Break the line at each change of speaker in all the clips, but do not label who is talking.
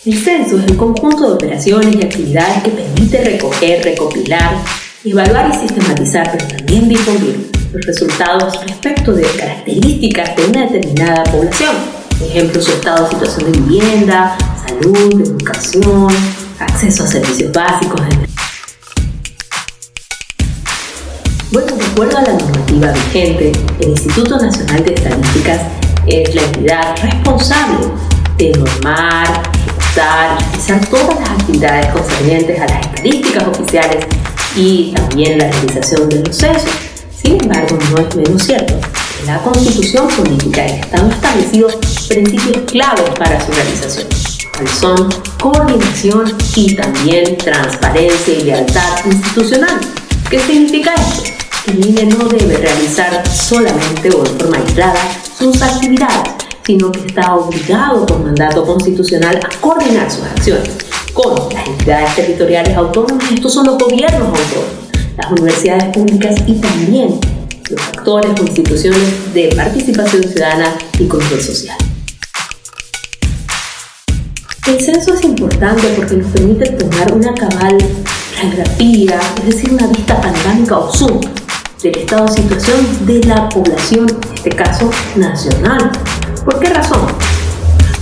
El censo es el conjunto de operaciones y actividades que permite recoger, recopilar, evaluar y sistematizar, pero también difundir los resultados respecto de características de una determinada población. Por ejemplo, su estado de situación de vivienda, salud, educación, acceso a servicios básicos. Bueno, de acuerdo a la normativa vigente, el Instituto Nacional de Estadísticas es la entidad responsable de normar, ejecutar y realizar todas las actividades concernientes a las estadísticas oficiales y también la realización de los censos. Sin embargo, no es menos cierto que la Constitución Política y el Estado han establecido principios claves para su realización, cuales son coordinación y también transparencia y lealtad institucional. ¿Qué significa esto? Que el INE no debe realizar solamente o en forma aislada sus actividades, sino que está obligado por mandato constitucional a coordinar sus acciones con las entidades territoriales autónomas. Estos son los gobiernos autónomos, las universidades públicas y también los actores o instituciones de participación ciudadana y control social. El censo es importante porque nos permite tomar una cabal radiografía, es decir, una vista panorámica o zoom del estado de situación de la población, en este caso nacional. ¿Por qué razón?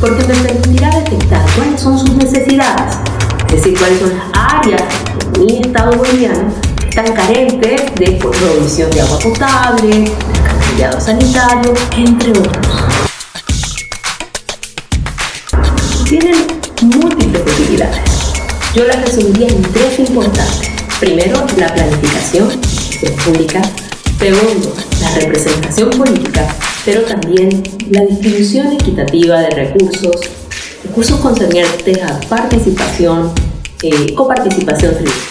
Porque me permitirá detectar cuáles son sus necesidades, es decir, cuáles son las áreas de mi estado boliviano que están carentes de provisión de agua potable, de alcantarillado sanitario, entre otros. Tienen múltiples utilidades. Yo las resumiría en tres importantes. Primero, la planificación pública. Segundo, la representación política, pero también la distribución equitativa de recursos concernientes a participación, coparticipación tributaria.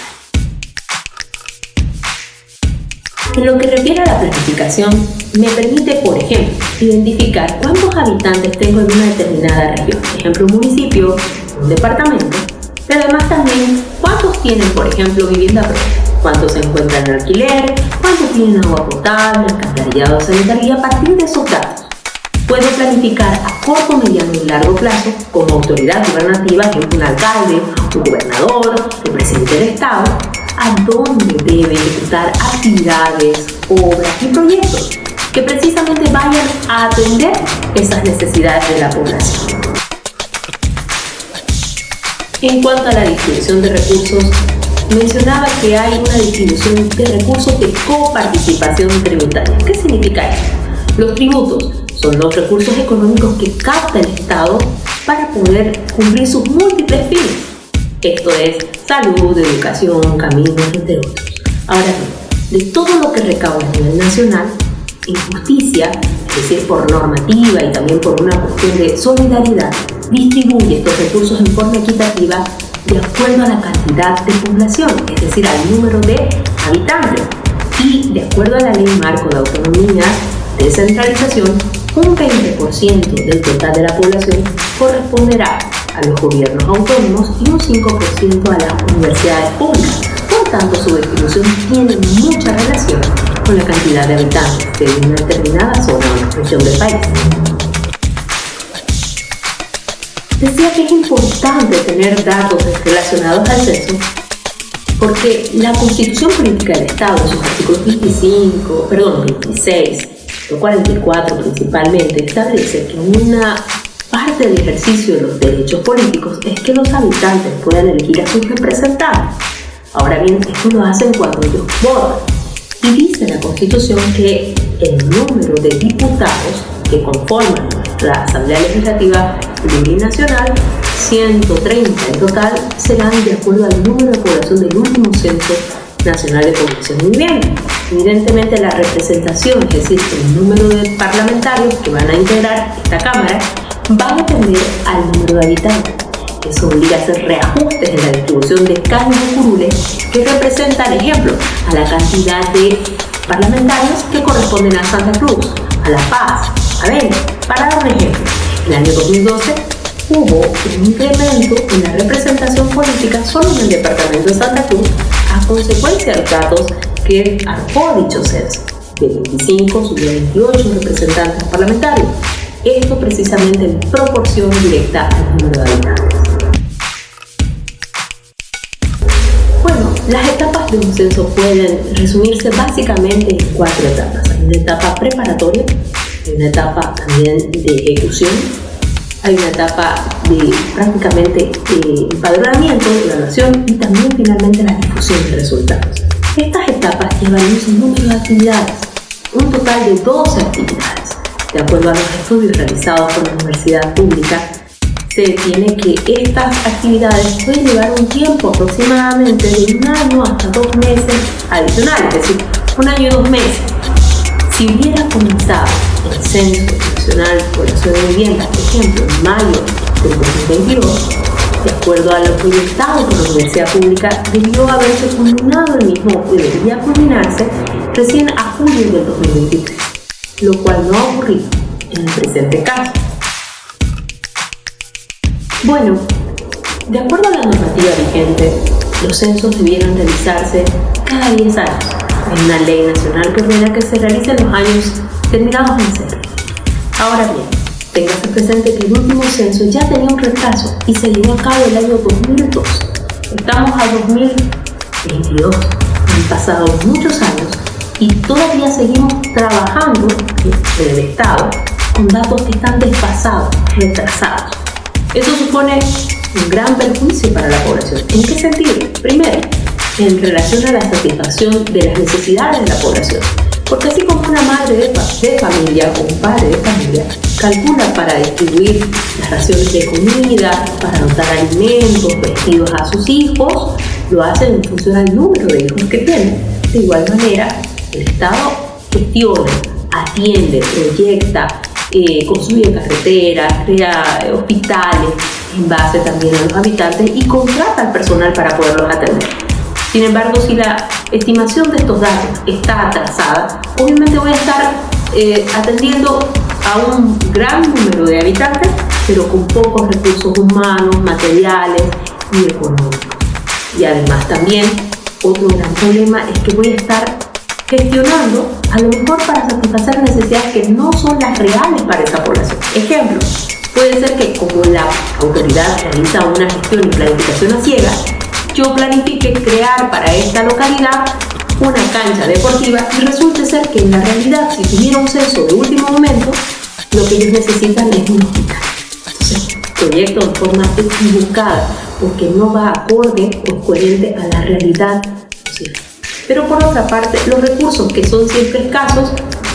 En lo que refiere a la planificación, me permite, por ejemplo, identificar cuántos habitantes tengo en una determinada región, por ejemplo, un municipio, un departamento, pero además también cuántos tienen, por ejemplo, vivienda propia, cuántos se encuentran en alquiler, cuántos tienen agua potable, alcantarillado sanitario, y a partir de esos datos puedo planificar a corto, mediano y largo plazo como autoridad gubernativa, ejemplo, un alcalde, un gobernador, el presidente del Estado, a dónde debe ejecutar actividades, obras y proyectos que precisamente vayan a atender esas necesidades de la población. En cuanto a la distribución de recursos, mencionaba que hay una distribución de recursos de coparticipación tributaria. ¿Qué significa esto? Los tributos son los recursos económicos que capta el Estado para poder cumplir sus múltiples fines. Esto es salud, educación, caminos, entre otros. Ahora bien, de todo lo que recauda a nivel nacional, en justicia, es decir, por normativa y también por una cuestión de solidaridad, distribuye estos recursos en forma equitativa de acuerdo a la cantidad de población, es decir, al número de habitantes, y de acuerdo a la Ley Marco de Autonomía, Descentralización, un 20% del total de la población corresponderá a los gobiernos autónomos y un 5% a las universidades públicas. Por tanto, su distribución tiene mucha relación con la cantidad de habitantes de una determinada zona o región del país. Decía que es importante tener datos relacionados al censo porque la Constitución Política del Estado, en sus artículos 26 o 44 principalmente, establece que una parte del ejercicio de los derechos políticos es que los habitantes puedan elegir a sus representantes. Ahora bien, esto lo hacen cuando ellos votan. Y dice la Constitución que el número de diputados que conforman la Asamblea Legislativa Plurinacional, 130 en total, serán de acuerdo al número de población del último Censo Nacional de Población y Vivienda. Evidentemente, la representación, es decir, el número de parlamentarios que van a integrar esta Cámara, va a depender al número de habitantes. Eso obliga a hacer reajustes en la distribución de escaños o curules que representan, ejemplo, a la cantidad de parlamentarios que corresponden a Santa Cruz, a La Paz, a Beni. Para dar un ejemplo, en el año 2012 hubo un incremento en la representación política solo en el departamento de Santa Cruz a consecuencia de los datos que arrojó dicho censo. De 25 subió a 28 representantes parlamentarios. Esto precisamente en proporción directa al número de habitantes. de un censo pueden resumirse básicamente en 4 etapas. Hay una etapa preparatoria, hay una etapa también de ejecución, hay una etapa de prácticamente empadronamiento, evaluación y también finalmente la difusión de resultados. Estas etapas llevan un sinnúmero de actividades, un total de 12 actividades. De acuerdo a los estudios realizados por la universidad pública, se tiene que estas actividades pueden llevar un tiempo aproximadamente de 1 año hasta 2 meses adicionales, es decir, 1 año y 2 meses. Si hubiera comenzado el Censo Nacional de Población de Vivienda, por ejemplo, en mayo del 2022, de acuerdo a lo proyectado por la universidad pública, debió haberse culminado el mismo, debería culminarse recién a julio del 2023, lo cual no ha ocurrido en el presente caso. Bueno, de acuerdo a la normativa vigente, los censos debieran realizarse cada 10 años. Hay una ley nacional que ordena que se realicen los años terminados en 0. Ahora bien, téngase presente que el último censo ya tenía un retraso y se llevó a cabo el año 2002. Estamos a 2022, han pasado muchos años y todavía seguimos trabajando en el Estado con datos que están desfasados, retrasados. Eso supone un gran perjuicio para la población. ¿En qué sentido? Primero, en relación a la satisfacción de las necesidades de la población. Porque así como una madre de familia o un padre de familia calcula para distribuir las raciones de comida, para dotar alimentos, vestidos a sus hijos, lo hacen en función al número de hijos que tienen. De igual manera, el Estado gestiona, atiende, proyecta, construye carreteras, crea hospitales en base también a los habitantes y contrata al personal para poderlos atender. Sin embargo, si la estimación de estos datos está atrasada, obviamente voy a estar atendiendo a un gran número de habitantes, pero con pocos recursos humanos, materiales y económicos. Y además también, otro gran problema es que voy a estar gestionando a lo mejor para satisfacer necesidades que no son las reales para esa población. Ejemplo, puede ser que como la autoridad realiza una gestión y planificación a ciegas, yo planifique crear para esta localidad una cancha deportiva y resulte ser que en la realidad, si tuviera un censo de último momento, lo que ellos necesitan es un hospital. Entonces, proyecto de forma equivocada porque no va acorde o coherente a la realidad social. Pero por otra parte, los recursos que son siempre escasos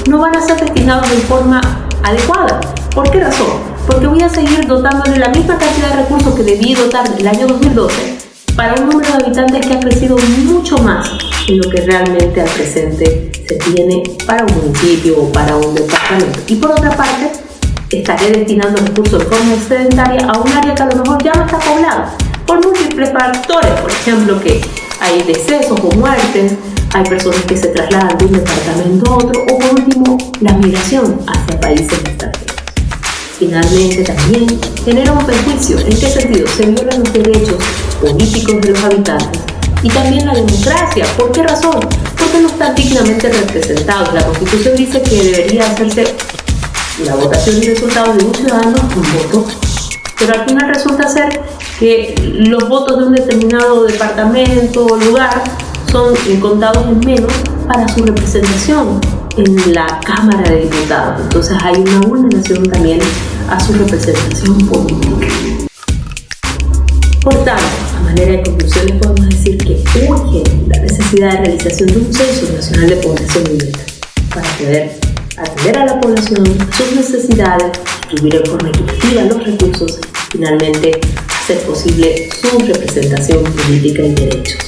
no van a ser destinados de forma adecuada. ¿Por qué razón? Porque voy a seguir dotándole la misma cantidad de recursos que debí dotar en el año 2012 para un número de habitantes que ha crecido mucho más en lo que realmente al presente se tiene para un municipio o para un departamento. Y por otra parte, estaré destinando recursos de forma excedentaria a un área que a lo mejor ya no está poblada por múltiples factores, por ejemplo, que hay decesos o muertes, hay personas que se trasladan de un departamento a otro, o por último, la migración hacia países extranjeros. Finalmente, también genera un perjuicio. ¿En qué sentido? Se violan los derechos políticos de los habitantes y también la democracia. ¿Por qué razón? Porque no están dignamente representados. La Constitución dice que debería hacerse la votación y resultados de un ciudadano con voto, pero al final resulta ser que los votos de un determinado departamento o lugar son contados en menos para su representación en la Cámara de Diputados. Entonces hay una vulneración también a su representación política. Por tanto, a manera de conclusiones podemos decir que urge la necesidad de realización de un censo nacional de población vivienda para poder atender a la población, sus necesidades, distribuir en forma equitativa los recursos y finalmente hacer posible su representación política y derechos.